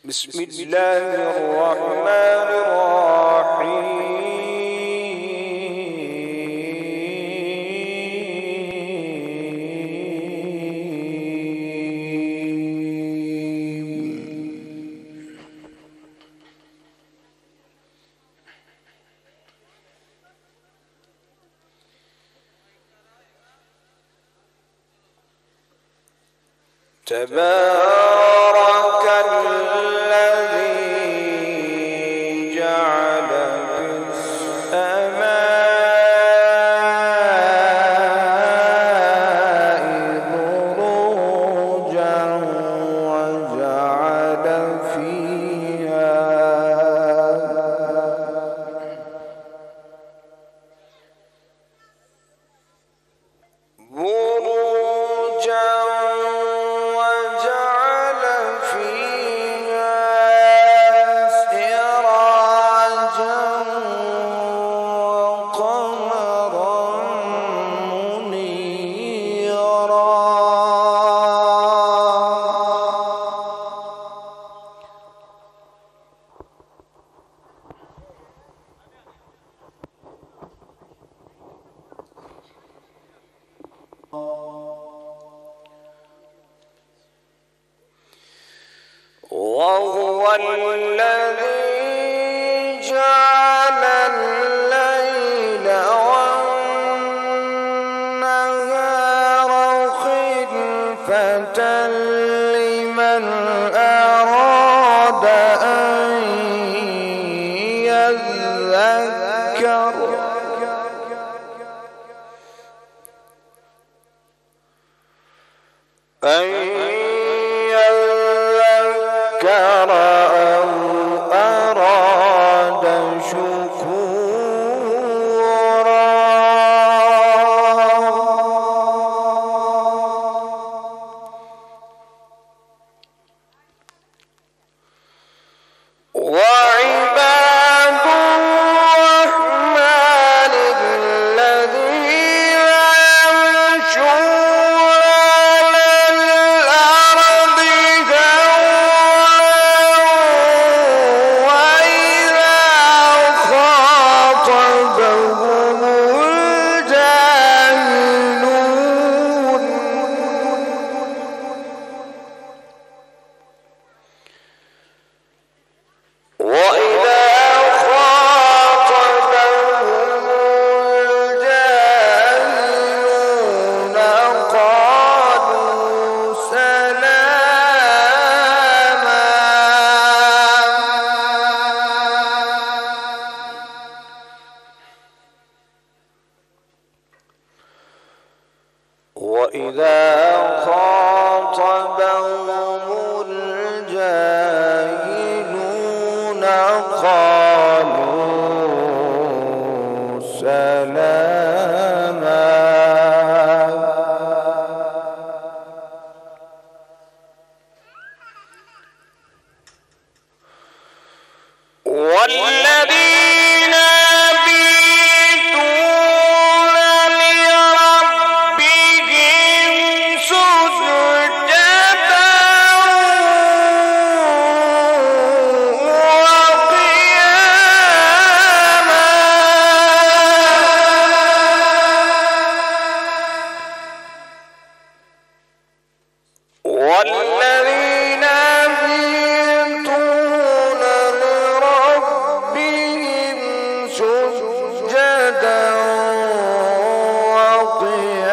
بسم الله الرحمن الرحيم. تبارك الذي جعل في السماء بروجا وجعل فيها بروجا وهو الذي جعل الليل والنهار خلفة لمن أراد أن يذكر أو أراد شكورا. وعباد الرحمن الذين يمشون وإذا خاطبهم الجاهلون قالوا سلاما. والذين يبيتون لربهم سجدا وقياما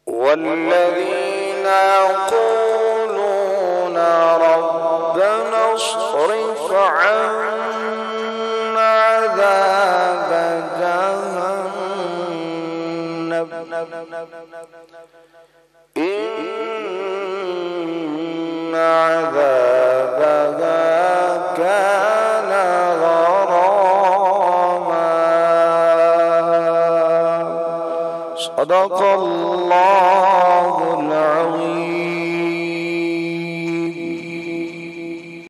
والذين يقولون ربنا اصرف عنا عذاب جهنم إن عذابها كان غراما. صدق الله العظيم.